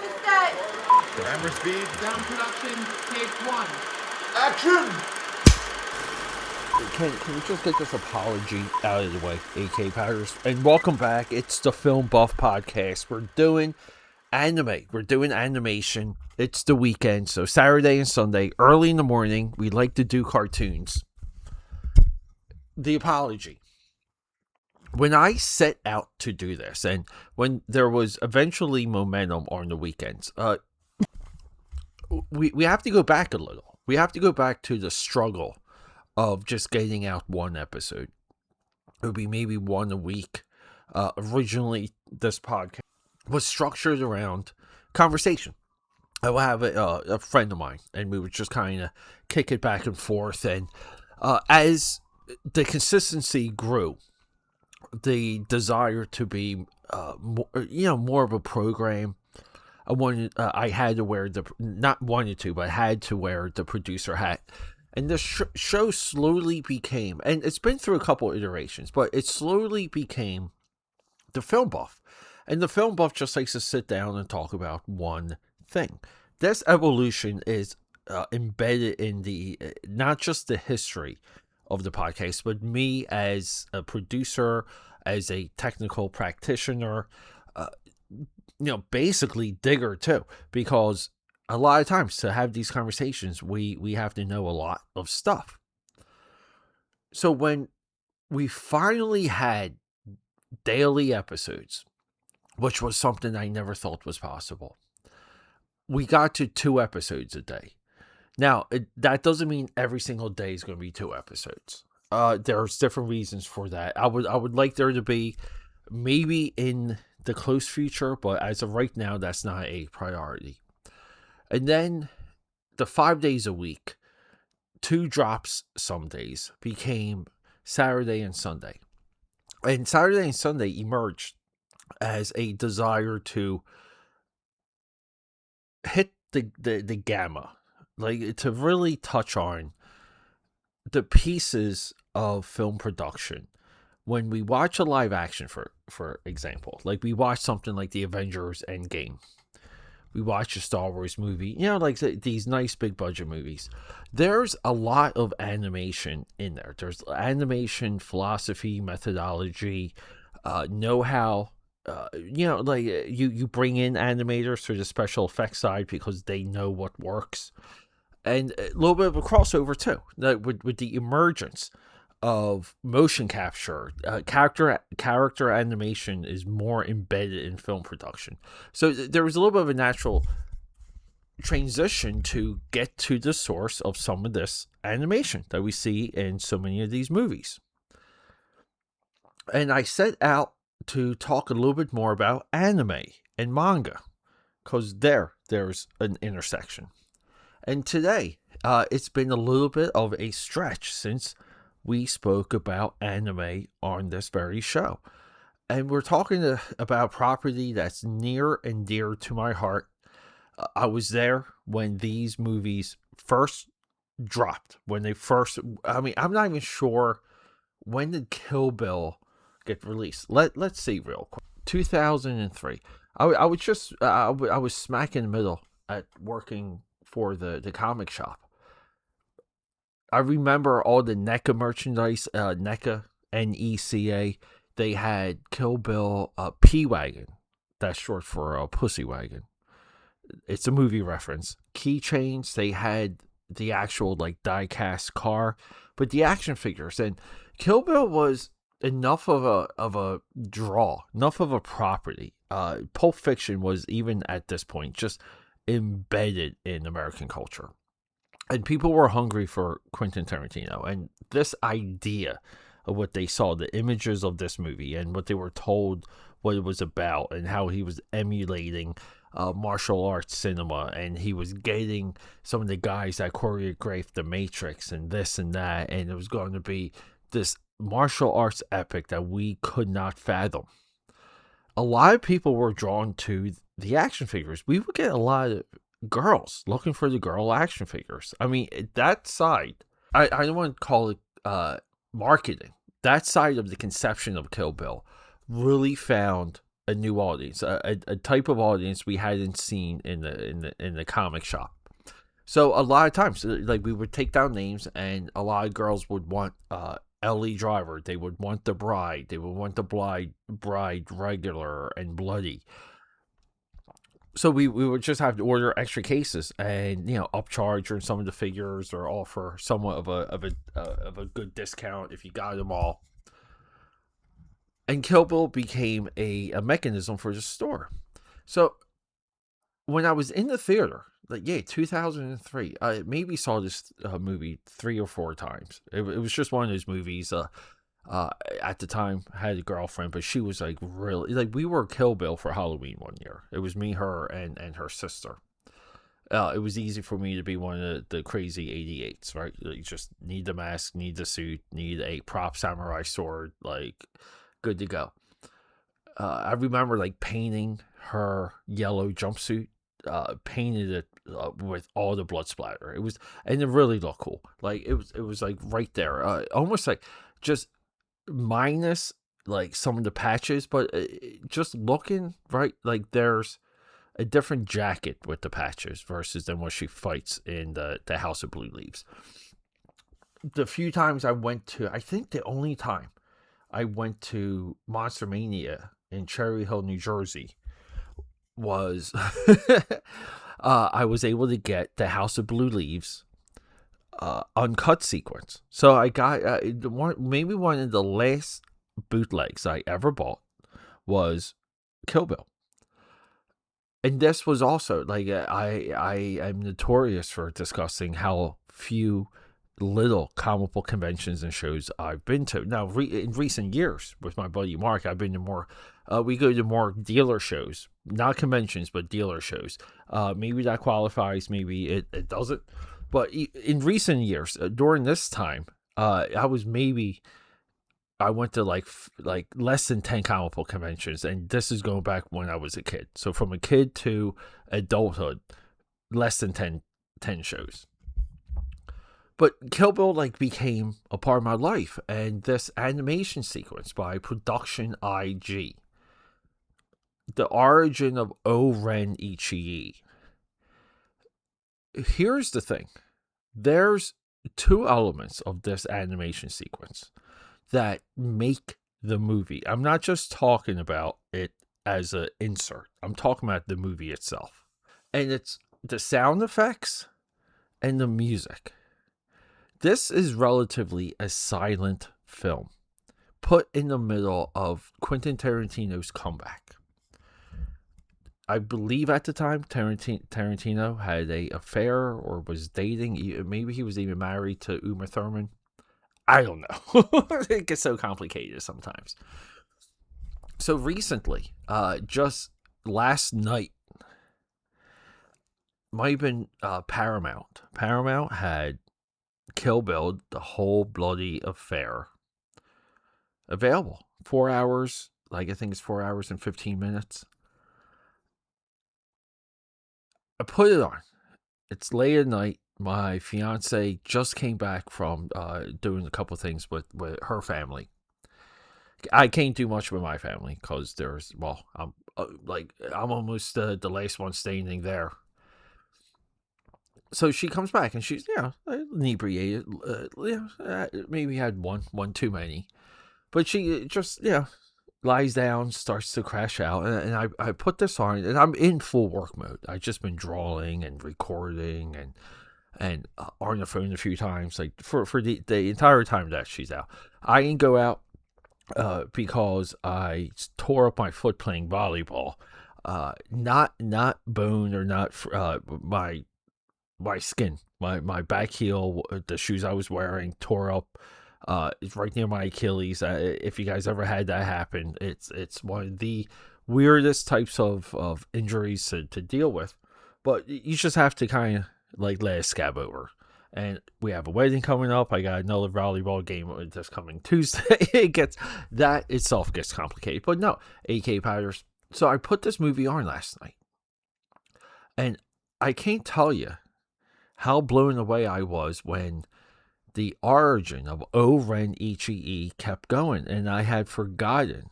to set. Camera speed. Sound production, take one. Action! Can we just get this apology out of the way, AKAPADers? And welcome back. It's the Film Buff Podcast. We're doing anime. We're doing animation. It's the weekend, so Saturday and Sunday, early in the morning, we like to do cartoons. The apology. When I set out to do this, and when there was eventually momentum on the weekends, we have to go back a little. We have to go back to the struggle of just getting out one episode. It would be maybe one a week. Originally, this podcast was structured around conversation. I would have a friend of mine, and we would just kind of kick it back and forth. And as the consistency grew, the desire to be, more of a program. I had to wear but had to wear the producer hat. And the show slowly became, and it's been through a couple iterations, but it slowly became the Film Buff. And the Film Buff just likes to sit down and talk about one thing. This evolution is embedded in not just the history of the podcast, but me as a producer, as a technical practitioner, basically digger too, because a lot of times to have these conversations, we have to know a lot of stuff. So when we finally had daily episodes, which was something I never thought was possible, we got to 2 episodes a day. Now, that doesn't mean every single day is going to be 2 episodes. There's different reasons for that. I would like there to be maybe in the close future, but as of right now, that's not a priority. And then the 5 days a week, 2 drops some days, became Saturday and Sunday. And Saturday and Sunday emerged as a desire to hit the gamma, like to really touch on the pieces of film production. When we watch a live action, for example, like we watch something like the Avengers Endgame, we watch a Star Wars movie, like these nice big budget movies, there's a lot of animation in there. There's animation, philosophy, methodology, know-how. You bring in animators for the special effects side because they know what works. And a little bit of a crossover too, with the emergence of motion capture. Character animation is more embedded in film production. So there was a little bit of a natural transition to get to the source of some of this animation that we see in so many of these movies. And I set out to talk a little bit more about anime and manga, because there's an intersection. And today, it's been a little bit of a stretch since we spoke about anime on this very show. And we're talking about property that's near and dear to my heart. I was there when these movies first dropped. I'm not even sure when did Kill Bill get released. Let's see real quick. 2003. I was smack in the middle at working for the comic shop. I remember all the NECA merchandise, NECA, N-E-C-A. They had Kill Bill P-Wagon. That's short for Pussy Wagon. It's a movie reference. Keychains. They had the actual die-cast car, but the action figures. And Kill Bill was enough of a draw, enough of a property. Pulp Fiction was, even at this point, just embedded in American culture. And people were hungry for Quentin Tarantino. And this idea of what they saw, the images of this movie, and what they were told what it was about, and how he was emulating martial arts cinema, and he was getting some of the guys that choreographed The Matrix and this and that, and it was going to be this martial arts epic that we could not fathom. A lot of people were drawn to the action figures. We would get a lot of girls looking for the girl action figures. I mean, that side, I don't want to call it marketing. That side of the conception of Kill Bill really found a new audience, a type of audience we hadn't seen in the comic shop. So a lot of times, like, we would take down names, and a lot of girls would want Ellie Driver. They would want the bride. They would want the bride regular and bloody. So we would just have to order extra cases, and upcharge or some of the figures, or offer somewhat of a good discount if you got them all. And Kill Bill became a mechanism for the store. So when I was in the theater, 2003, I maybe saw this movie 3 or 4 times. It was just one of those movies. At the time, I had a girlfriend, but she was like, really, like, we were Kill Bill for Halloween one year. It was me, her, and her sister. It was easy for me to be one of the crazy 88s, right? You just need the mask, need the suit, need a prop samurai sword, like, good to go. I remember, like, painting her yellow jumpsuit, painted it with all the blood splatter. And it really looked cool. Like, it was like right there, almost like just minus like some of the patches, but just looking right, like there's a different jacket with the patches versus than what she fights in the House of Blue Leaves. The few times I went to, I think the only time I went to Monster Mania in Cherry Hill, New Jersey, was I was able to get the House of Blue Leaves uncut sequence. So I got maybe one of the last bootlegs I ever bought was Kill Bill. And this was also, like, I am notorious for discussing how few little comic book conventions and shows I've been to. Now, in recent years, with my buddy Mark, I've been to more, we go to more dealer shows, not conventions, but dealer shows. Maybe that qualifies, maybe it doesn't. But in recent years, during this time, I went to like less than 10 comic book conventions, and this is going back when I was a kid. So from a kid to adulthood, less than 10 shows. But Kill Bill, like, became a part of my life, and this animation sequence by Production IG, the origin of O-Ren Ichii. Here's the thing. There's 2 elements of this animation sequence that make the movie. I'm not just talking about it as an insert. I'm talking about the movie itself. And it's the sound effects and the music. This is relatively a silent film put in the middle of Quentin Tarantino's comeback. I believe at the time Tarantino had an affair or was dating. Maybe he was even married to Uma Thurman. I don't know. It gets so complicated sometimes. So recently, just last night, might have been Paramount. Paramount had Kill Bill, the whole bloody affair, available. 4 hours, like, I think it's 4 hours and 15 minutes. I put it on. It's late at night. My fiance just came back from doing a couple things with her family. I can't do much with my family because I'm almost the last one standing there. So she comes back and she's inebriated. Maybe had one too many, but she just lies down, starts to crash out, and I put this on, and I'm in full work mode. I've just been drawing and recording and on the phone a few times, like for the entire time that she's out. I didn't go out because I tore up my foot playing volleyball. Not bone or not my skin, my back heel, the shoes I was wearing tore up. It's right near my Achilles. If you guys ever had that happen, it's one of the weirdest types of injuries to deal with. But you just have to kind of like let it scab over. And we have a wedding coming up. I got another volleyball game this coming Tuesday. That itself gets complicated. But no, AKAPADers. So I put this movie on last night, and I can't tell you how blown away I was when the origin of O-Ren Ichii kept going, and I had forgotten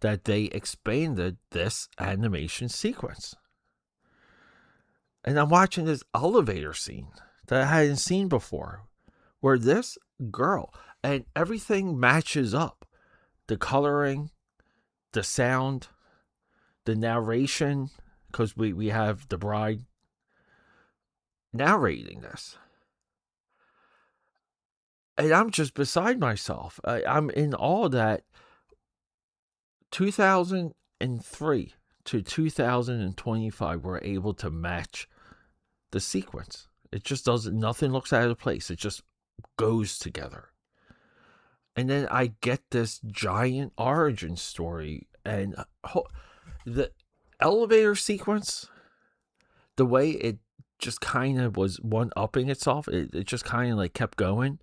that they expanded this animation sequence. And I'm watching this elevator scene that I hadn't seen before, where this girl and everything matches up. The coloring, the sound, the narration, because we have the bride narrating this. And I'm just beside myself. I'm in awe that 2003 to 2025 we're able to match the sequence. It just doesn't, nothing looks out of place. It just goes together. And then I get this giant origin story, and the elevator sequence, the way it just kind of was one-upping itself, it just kind of like kept going.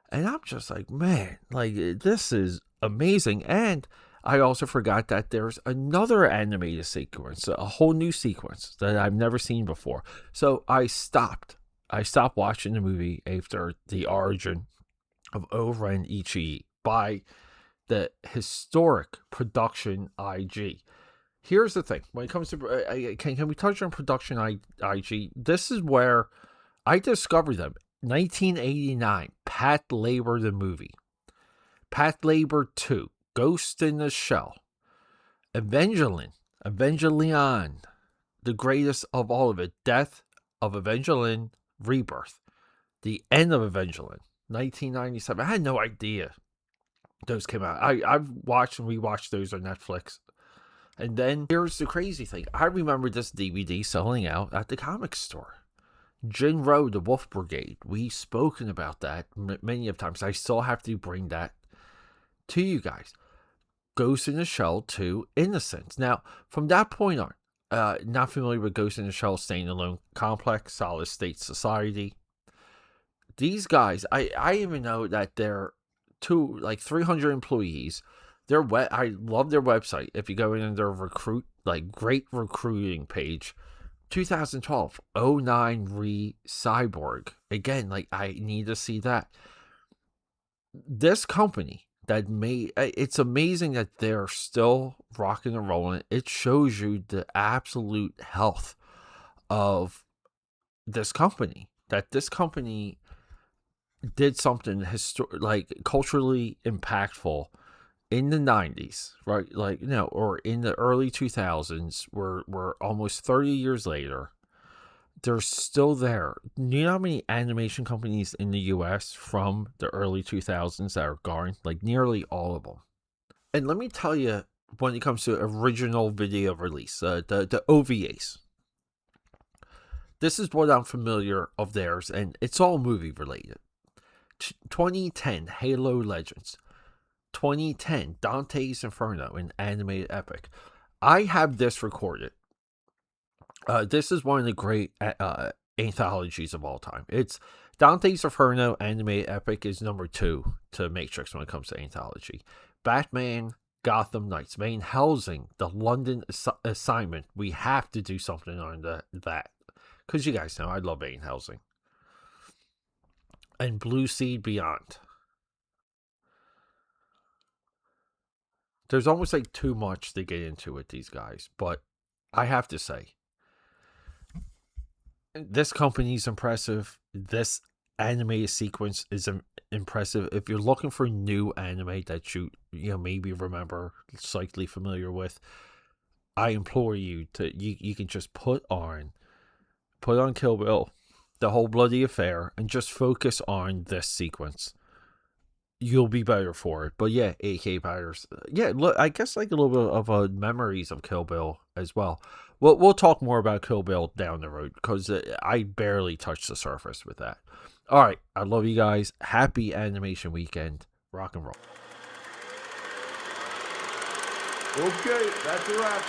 And I'm just like, man, like, this is amazing. And I also forgot that there's another animated sequence, a whole new sequence that I've never seen before. So I stopped watching the movie after the origin of O-Ren Ichi by the historic production IG. Here's the thing. When it comes to, can we touch on production IG? This is where I discovered them. 1989, Patlabor the movie. Patlabor 2, Ghost in the Shell. Evangelion, the greatest of all of it. Death of Evangelion, Rebirth. The end of Evangelion, 1997. I had no idea those came out. I've watched and rewatched those on Netflix. And then here's the crazy thing. I remember this DVD selling out at the comic store. Jinro, the Wolf Brigade. We've spoken about that many of times. I still have to bring that to you guys. Ghost in the Shell 2, Innocence. Now, from that point on, not familiar with Ghost in the Shell, Standalone Complex, Solid State Society. These guys, I even know that they're 300 employees. I love their website. If you go in their great recruiting page, 2012, 09 Cyborg. Again, I need to see that. This company that it's amazing that they're still rocking and rolling. It shows you the absolute health of this company. That this company did something culturally impactful in the 90s, right? Or in the early 2000s, we're almost 30 years later. They're still there. You know how many animation companies in the US from the early 2000s that are gone? Nearly all of them. And let me tell you, when it comes to original video release, the OVAs. This is what I'm familiar of theirs, and it's all movie related. 2010, Halo Legends. 2010, Dante's Inferno, an animated epic. I have this recorded. This is one of the great anthologies of all time. It's Dante's Inferno animated epic is number 2 to Matrix when it comes to anthology. Batman, Gotham Knights, Van Helsing, the London assignment. We have to do something on that. Because you guys know I love Van Helsing. And Blue Seed Beyond. There's almost too much to get into with these guys. But I have to say, this company's impressive. This animated sequence is impressive. If you're looking for new anime that you maybe remember, slightly familiar with, I implore you to you can just put on Kill Bill, the whole bloody affair, and just focus on this sequence. You'll be better for it. But yeah, AKAPADers. Yeah, look, I guess a little bit of memories of Kill Bill as well. We'll talk more about Kill Bill down the road, because I barely touched the surface with that. All right, I love you guys. Happy Animation Weekend. Rock and roll. Okay, that's a wrap.